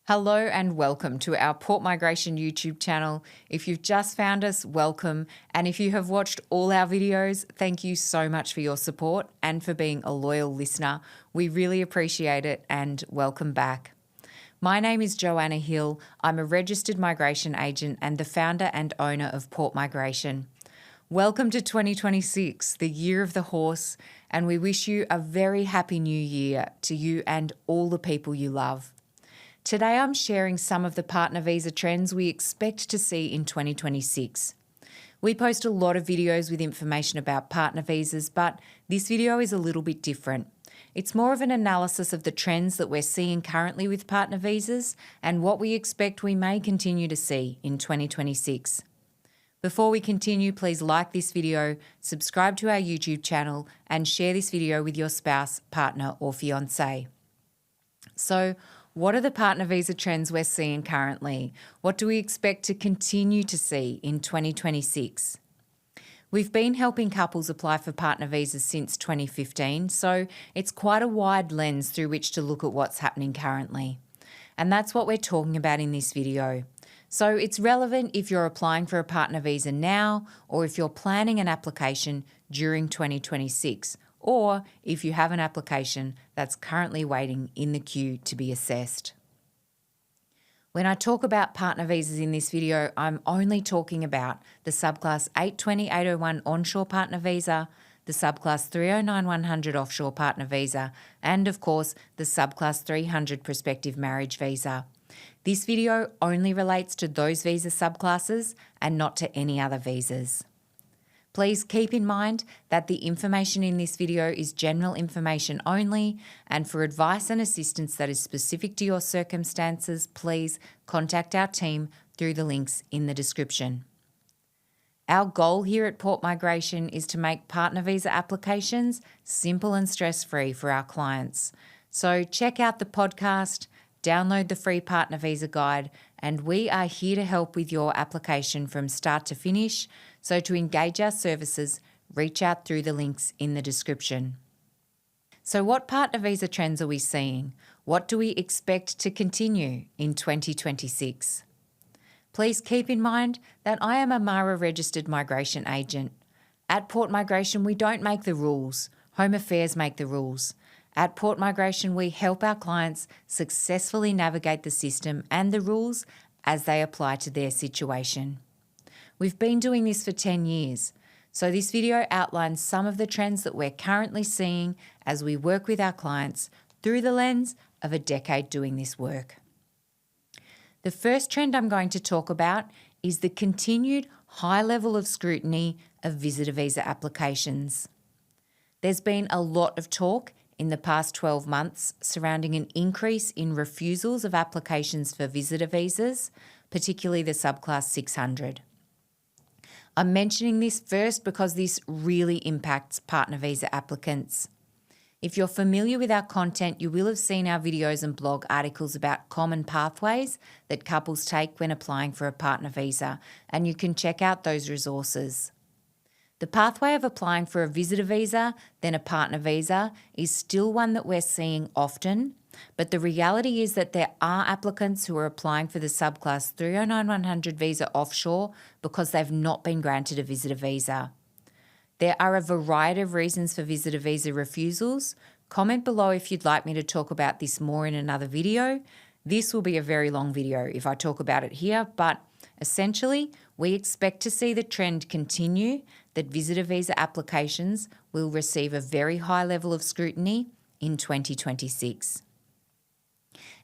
Hello and welcome to our Port Migration YouTube channel. If you've just found us, welcome. And if you have watched all our videos, thank you so much for your support and for being a loyal listener. We really appreciate it and welcome back. My name is Joanna Hill. I'm a registered migration agent and the founder and owner of Port Migration. Welcome to 2026, the year of the horse, and we wish you a very happy new year to you and all the people you love. Today I'm sharing some of the partner visa trends we expect to see in 2026. We post a lot of videos with information about partner visas, but this video is a little bit different. It's more of an analysis of the trends that we're seeing currently with partner visas and what we expect we may continue to see in 2026. Before we continue, please like this video, subscribe to our YouTube channel, and share this video with your spouse, partner, or fiancé. So, what are the partner visa trends we're seeing currently? What do we expect to continue to see in 2026? We've been helping couples apply for partner visas since 2015, so it's quite a wide lens through which to look at what's happening currently. And that's what we're talking about in this video. So it's relevant if you're applying for a partner visa now or if you're planning an application during 2026, or if you have an application that's currently waiting in the queue to be assessed. When I talk about partner visas in this video, I'm only talking about the Subclass 820-801 onshore partner visa, the Subclass 309-100 offshore partner visa, and of course the Subclass 300 prospective marriage visa. This video only relates to those visa subclasses and not to any other visas. Please keep in mind that the information in this video is general information only, and for advice and assistance that is specific to your circumstances, please contact our team through the links in the description. Our goal here at Port Migration is to make partner visa applications simple and stress-free for our clients. So check out the podcast, download the free partner visa guide, and we are here to help with your application from start to finish. So to engage our services, reach out through the links in the description. So what partner visa trends are we seeing? What do we expect to continue in 2026? Please keep in mind that I am a MARA registered migration agent. At Port Migration, we don't make the rules. Home Affairs make the rules. At Port Migration, we help our clients successfully navigate the system and the rules as they apply to their situation. We've been doing this for 10 years, so this video outlines some of the trends that we're currently seeing as we work with our clients through the lens of a decade doing this work. The first trend I'm going to talk about is the continued high level of scrutiny of visitor visa applications. There's been a lot of talk in the past 12 months surrounding an increase in refusals of applications for visitor visas, particularly the Subclass 600. I'm mentioning this first because this really impacts partner visa applicants. If you're familiar with our content, you will have seen our videos and blog articles about common pathways that couples take when applying for a partner visa, and you can check out those resources. The pathway of applying for a visitor visa, then a partner visa, is still one that we're seeing often, but the reality is that there are applicants who are applying for the Subclass 309-100 visa offshore because they've not been granted a visitor visa. There are a variety of reasons for visitor visa refusals. Comment below if you'd like me to talk about this more in another video. This will be a very long video if I talk about it here, but essentially, we expect to see the trend continue that visitor visa applications will receive a very high level of scrutiny in 2026.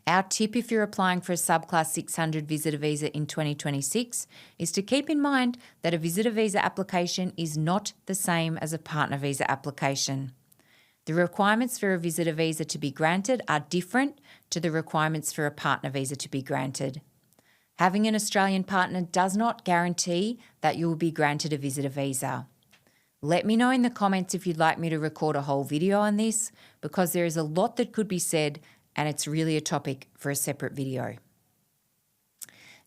Our tip if you're applying for a Subclass 600 visitor visa in 2026 is to keep in mind that a visitor visa application is not the same as a partner visa application. The requirements for a visitor visa to be granted are different to the requirements for a partner visa to be granted. Having an Australian partner does not guarantee that you will be granted a visitor visa. Let me know in the comments if you'd like me to record a whole video on this, because there is a lot that could be said and it's really a topic for a separate video.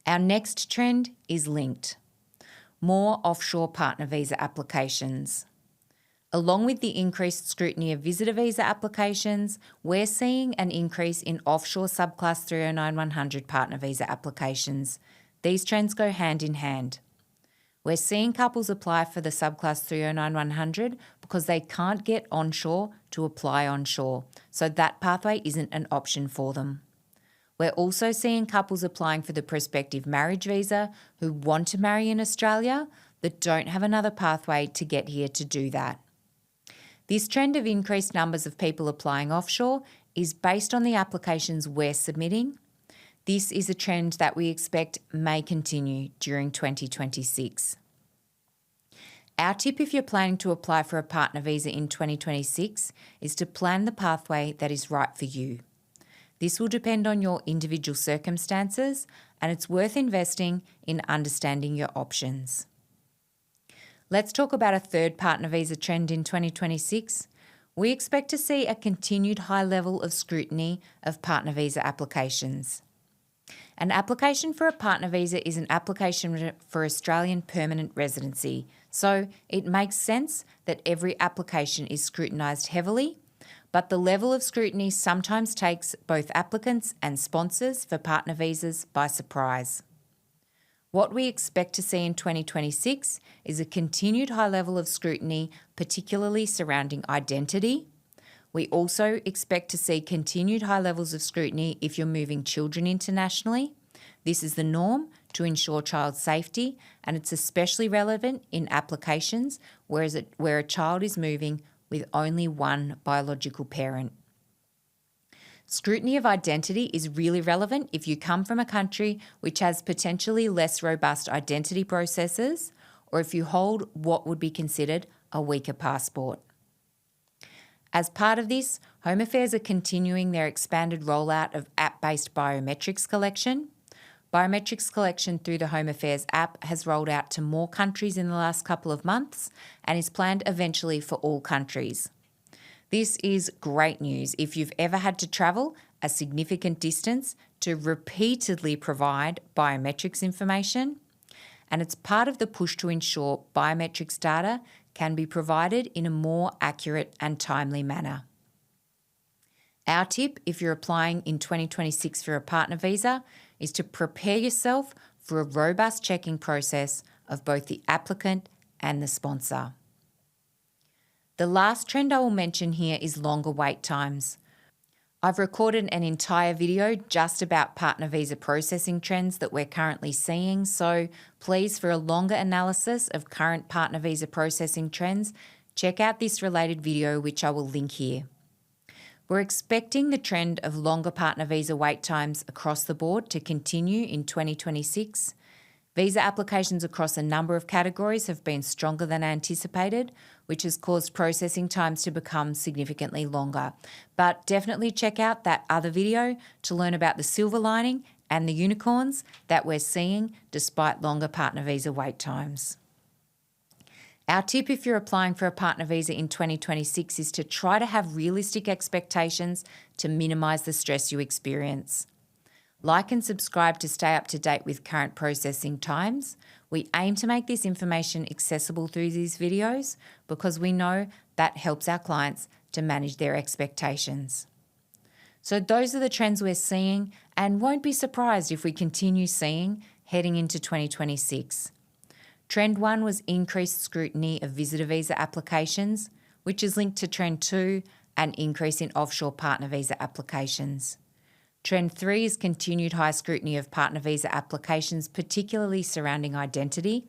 Our next trend is linked. More offshore partner visa applications. Along with the increased scrutiny of visitor visa applications, we're seeing an increase in offshore subclass 309-100 partner visa applications. These trends go hand in hand. We're seeing couples apply for the subclass 309-100 because they can't get onshore to apply onshore, so that pathway isn't an option for them. We're also seeing couples applying for the prospective marriage visa who want to marry in Australia but don't have another pathway to get here to do that. This trend of increased numbers of people applying offshore is based on the applications we're submitting. This is a trend that we expect may continue during 2026. Our tip if you're planning to apply for a partner visa in 2026 is to plan the pathway that is right for you. This will depend on your individual circumstances, and it's worth investing in understanding your options. Let's talk about a third partner visa trend in 2026. We expect to see a continued high level of scrutiny of partner visa applications. An application for a partner visa is an application for Australian permanent residency, so it makes sense that every application is scrutinised heavily, but the level of scrutiny sometimes takes both applicants and sponsors for partner visas by surprise. What we expect to see in 2026 is a continued high level of scrutiny, particularly surrounding identity. We also expect to see continued high levels of scrutiny if you're moving children internationally. This is the norm to ensure child safety, and it's especially relevant in applications where a child is moving with only one biological parent. Scrutiny of identity is really relevant if you come from a country which has potentially less robust identity processes, or if you hold what would be considered a weaker passport. As part of this, Home Affairs are continuing their expanded rollout of app-based biometrics collection. Biometrics collection through the Home Affairs app has rolled out to more countries in the last couple of months and is planned eventually for all countries. This is great news if you've ever had to travel a significant distance to repeatedly provide biometrics information, and it's part of the push to ensure biometrics data can be provided in a more accurate and timely manner. Our tip if you're applying in 2026 for a partner visa is to prepare yourself for a robust checking process of both the applicant and the sponsor. The last trend I will mention here is longer wait times. I've recorded an entire video just about partner visa processing trends that we're currently seeing, so please, for a longer analysis of current partner visa processing trends, check out this related video, which I will link here. We're expecting the trend of longer partner visa wait times across the board to continue in 2026. Visa applications across a number of categories have been stronger than anticipated, which has caused processing times to become significantly longer. But definitely check out that other video to learn about the silver lining and the unicorns that we're seeing despite longer partner visa wait times. Our tip if you're applying for a partner visa in 2026 is to try to have realistic expectations to minimise the stress you experience. Like and subscribe to stay up to date with current processing times. We aim to make this information accessible through these videos because we know that helps our clients to manage their expectations. So those are the trends we're seeing and won't be surprised if we continue seeing heading into 2026. Trend 1 was increased scrutiny of visitor visa applications, which is linked to Trend 2, an increase in offshore partner visa applications. Trend 3 is continued high scrutiny of partner visa applications, particularly surrounding identity.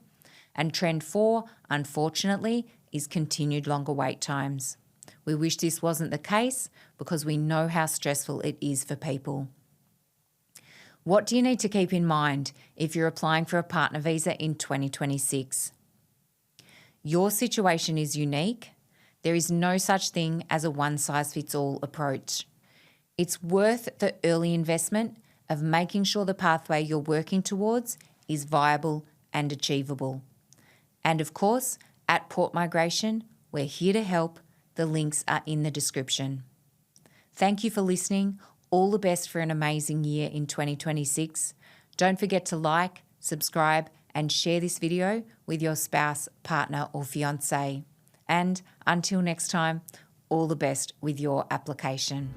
And Trend 4, unfortunately, is continued longer wait times. We wish this wasn't the case because we know how stressful it is for people. What do you need to keep in mind if you're applying for a partner visa in 2026? Your situation is unique. There is no such thing as a one-size-fits-all approach. It's worth the early investment of making sure the pathway you're working towards is viable and achievable. And of course, at Port Migration, we're here to help. The links are in the description. Thank you for listening. All the best for an amazing year in 2026. Don't forget to like, subscribe, and share this video with your spouse, partner, or fiancé. And Until next time, all the best with your application.